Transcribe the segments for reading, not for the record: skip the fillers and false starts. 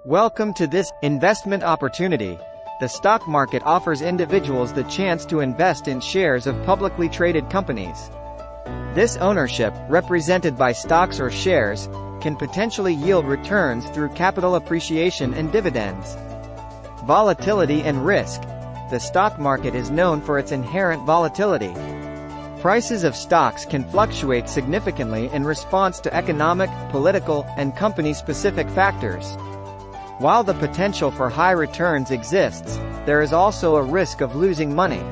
Welcome to this investment opportunity. The stock market offers individuals the chance to invest in shares of publicly traded companies. This ownership, represented by stocks or shares, can potentially yield returns through capital appreciation and dividends. Volatility and risk. The stock market is known for its inherent volatility. Prices of stocks can fluctuate significantly in response to economic, political, and company-specific factors. While the potential for high returns exists, there is also a risk of losing money.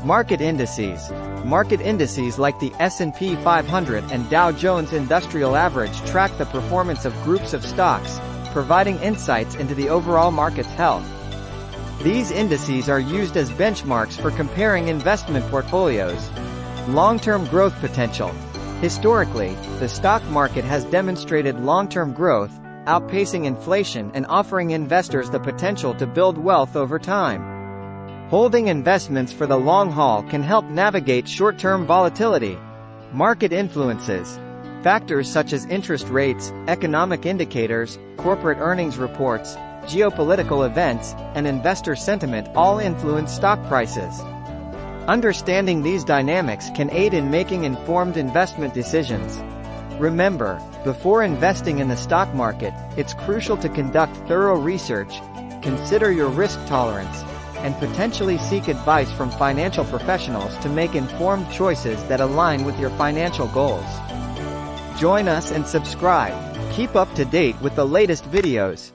Market indices. Market indices like the S&P 500 and Dow Jones Industrial Average track the performance of groups of stocks, providing insights into the overall market's health. These indices are used as benchmarks for comparing investment portfolios. Long-term growth potential. Historically, the stock market has demonstrated long-term growth, outpacing inflation and offering investors the potential to build wealth over time. Holding investments for the long haul can help navigate short-term volatility. Market influences. Factors such as interest rates, economic indicators, corporate earnings reports, geopolitical events, and investor sentiment all influence stock prices. Understanding these dynamics can aid in making informed investment decisions. Remember, before investing in the stock market, it's crucial to conduct thorough research, consider your risk tolerance, and potentially seek advice from financial professionals to make informed choices that align with your financial goals. Join us and subscribe. Keep up to date with the latest videos.